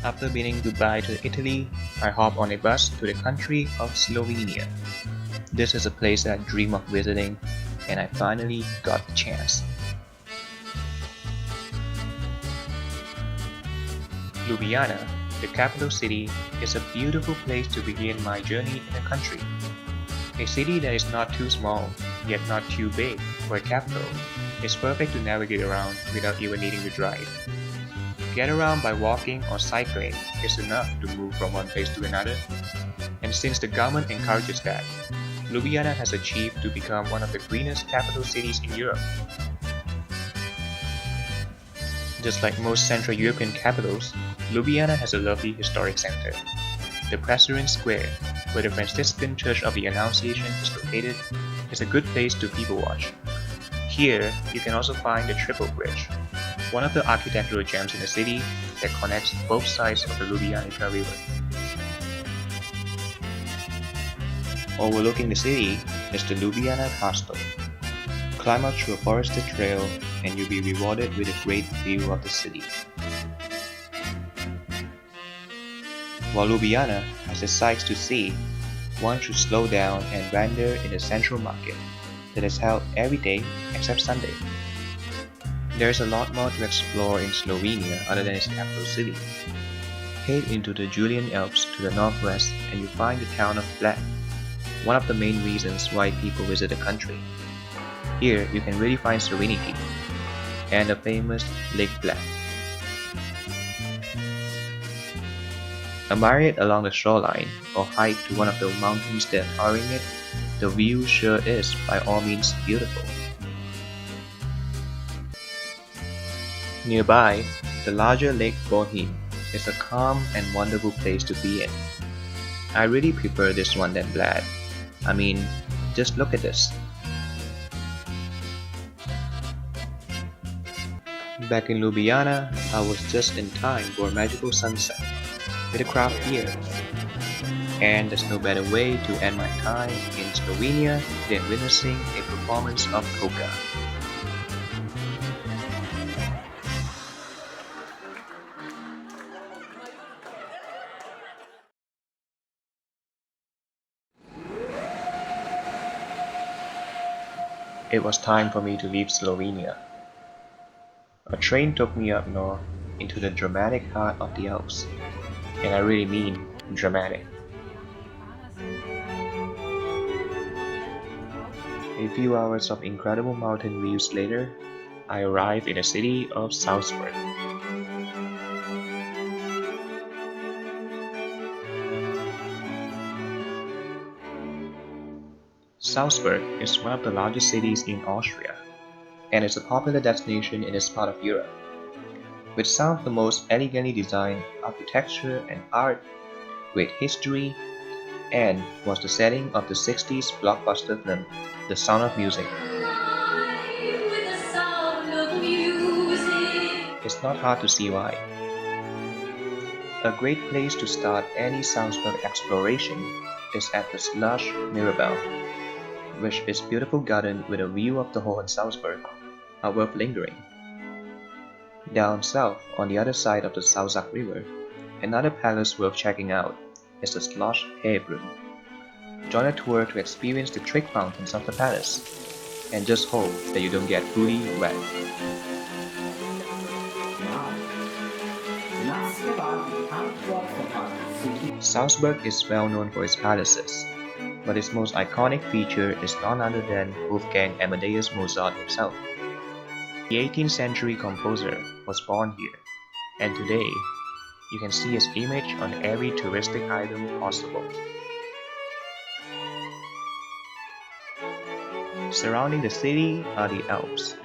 After bidding goodbye to Italy, I hop on a bus to the country of Slovenia. This is a place that I dream of visiting, and I finally got the chance. Ljubljana, the capital city, is a beautiful place to begin my journey in the country. A city that is not too small, yet not too big for a capital, is perfect to navigate around without even needing to drive. Get around by walking or cycling is enough to move from one place to another, and since the government encourages that, Ljubljana has achieved to become one of the greenest capital cities in Europe. Just like most Central European capitals, Ljubljana has a lovely historic center. The President Square, where the Franciscan Church of the Annunciation is located, is a good place to people watch. Here, you can also find the Triple Bridge, one of the architectural gems in the city that connects both sides of the Ljubljana River. Overlooking the city is the Ljubljana Castle. Climb up through a forested trail and you'll be rewarded with a great view of the city. While Ljubljana has its sights to see, one should slow down and wander in the central market that is held every day except Sunday. There is a lot more to explore in Slovenia other than its capital city. Head into the Julian Alps to the northwest and you find the town of Prague, one of the main reasons why people visit the country. Here you can really find serenity and the famous Lake Prague. Admire it along the shoreline or hike to one of the mountains that are towering it, the view sure is by all means beautiful. Nearby, the larger Lake Bohinj is a calm and wonderful place to be in. I really prefer this one than Prague. I mean, just look at this. Back in Ljubljana, I was just in time for a magical sunset with a craft beer. And there's no better way to end my time in Slovenia than witnessing a performance of polka. It was time for me to leave Slovenia. A train took me up north into the dramatic heart of the Alps, and I really mean dramatic. A few hours of incredible mountain views later, I arrived in the city of Salzburg. Salzburg is one of the largest cities in Austria, and is a popular destination in this part of Europe. With some of the most elegantly designed architecture and art, great history, and was the setting of the 60s blockbuster film, The Sound of Music. It's not hard to see why. A great place to start any Salzburg exploration is at the Slush Mirabelle, which is a beautiful garden with a view of the whole Salzburg, are worth lingering. Down south, on the other side of the Salzach River, another palace worth checking out is the Schloss Heilbronn. Join a tour to experience the trick fountains of the palace, and just hope that you don't get fully wet. Salzburg is well known for its palaces, but its most iconic feature is none other than Wolfgang Amadeus Mozart himself. The 18th century composer was born here, and today you can see his image on every touristic item possible. Surrounding the city are the Alps,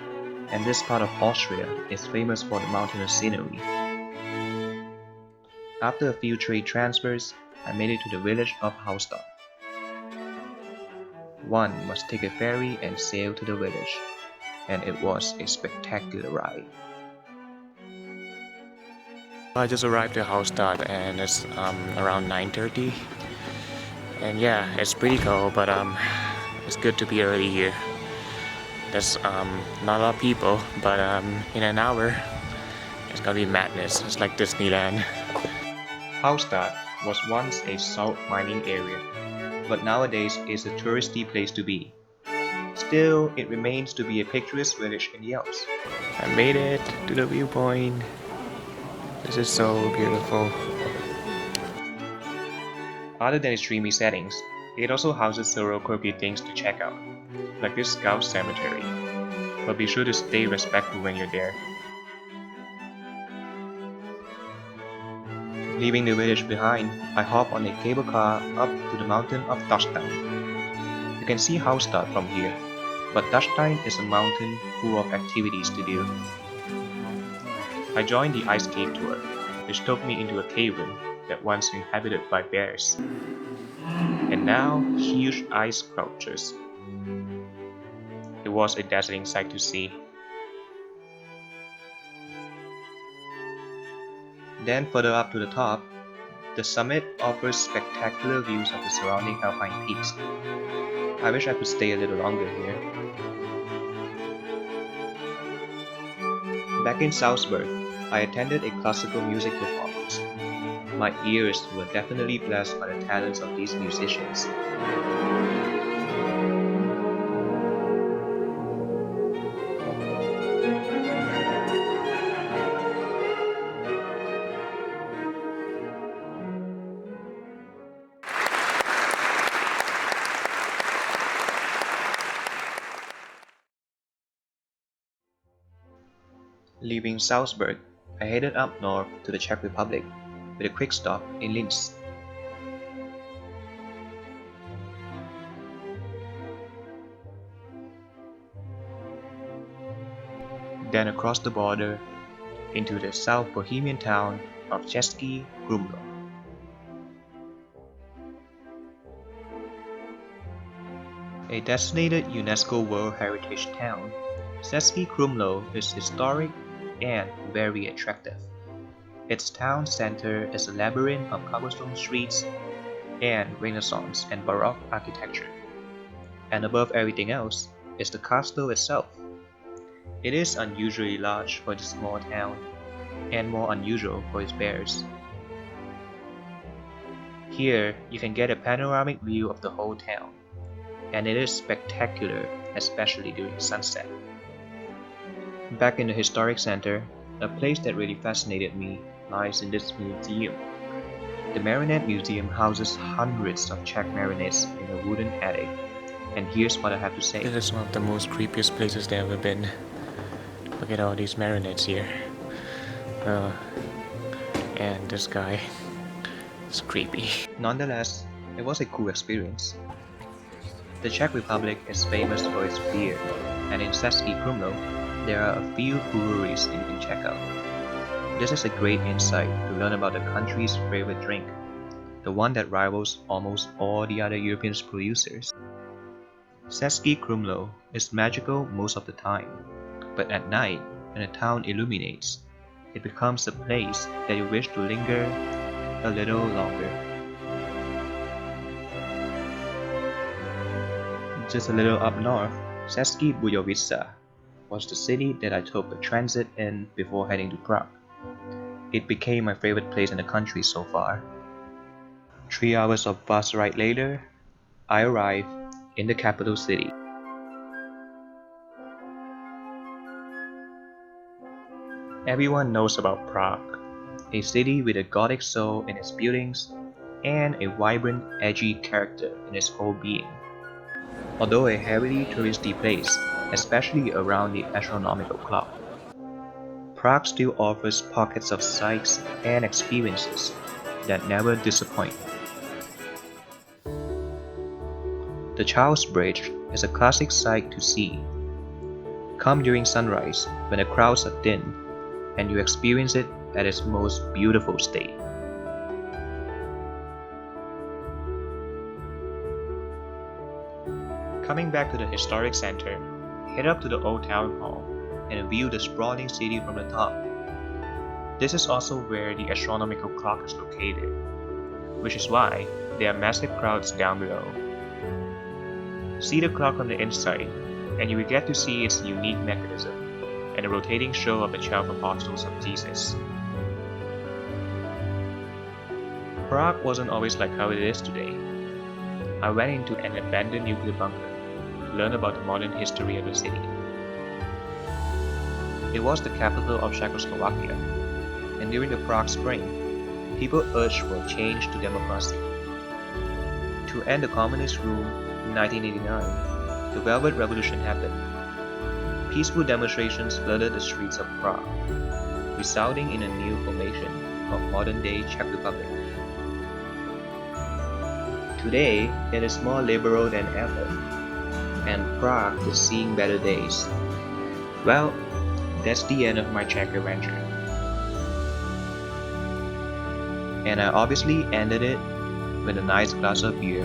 and this part of Austria is famous for the mountainous scenery. After a few trade transfers, I made it to the village of Hallstatt. One must take a ferry and sail to the village, and it was a spectacular ride. I just arrived at Hallstatt and it's around 9:30, and yeah, it's pretty cold, but it's good to be early here. There's not a lot of people, but in an hour it's gonna be madness. It's like Disneyland. Hallstatt was once a salt mining area, but nowadays is a touristy place to be. Still, it remains to be a picturesque village in the Alps. I made it to the viewpoint. This is so beautiful. Other than its dreamy settings, it also houses several quirky things to check out, like this scout cemetery, but be sure to stay respectful when you're there. Leaving the village behind, I hop on a cable car up to the mountain of Dachstein. You can see Hallstatt from here, but Dachstein is a mountain full of activities to do. I joined the ice cave tour, which took me into a cavern that once inhabited by bears, and now huge ice sculptures. It was a dazzling sight to see. Then further up to the top, the summit offers spectacular views of the surrounding alpine peaks. I wish I could stay a little longer here. Back in Salzburg, I attended a classical music performance. My ears were definitely blessed by the talents of these musicians. Leaving Salzburg, I headed up north to the Czech Republic with a quick stop in Linz. Then across the border into the South Bohemian town of Český Krumlov. A designated UNESCO World Heritage Town, Český Krumlov is historic and very attractive. Its town center is a labyrinth of cobblestone streets and Renaissance and Baroque architecture. And above everything else is the castle itself. It is unusually large for this small town, and more unusual for its bears. Here, you can get a panoramic view of the whole town, and it is spectacular, especially during sunset. Back in the historic center, a place that really fascinated me lies in this museum. The Marionette Museum houses hundreds of Czech marionettes in a wooden attic, and here's what I have to say. This is one of the most creepiest places I've ever been. Look at all these marionettes here. And this guy is creepy. Nonetheless, it was a cool experience. The Czech Republic is famous for its beer, and in Český Krumlov, there are a few breweries you can check out. This is a great insight to learn about the country's favorite drink, the one that rivals almost all the other European producers. Český Krumlov is magical most of the time, but at night, when the town illuminates, it becomes a place that you wish to linger a little longer. Just a little up north, Český Budějovice was the city that I took a transit in before heading to Prague. It became my favorite place in the country so far. 3 hours of bus ride later, I arrived in the capital city. Everyone knows about Prague, a city with a Gothic soul in its buildings and a vibrant, edgy character in its whole being. Although a heavily touristy place, especially around the astronomical clock, Prague still offers pockets of sights and experiences that never disappoint. The Charles Bridge is a classic sight to see. Come during sunrise when the crowds are thin, and you experience it at its most beautiful state. Coming back to the historic center, head up to the old town hall and view the sprawling city from the top. This is also where the astronomical clock is located, which is why there are massive crowds down below. See the clock from the inside, and you will get to see its unique mechanism and the rotating show of the 12 apostles of Jesus. Prague wasn't always like how it is today. I went into an abandoned nuclear bunker to learn about the modern history of the city. It was the capital of Czechoslovakia, and during the Prague Spring, people urged for change to democracy. To end the communist rule in 1989, the Velvet Revolution happened. Peaceful demonstrations flooded the streets of Prague, resulting in a new formation of modern-day Czech Republic. Today, it is more liberal than ever, and Prague is seeing better days. Well, that's the end of my Czech adventure. And I obviously ended it with a nice glass of beer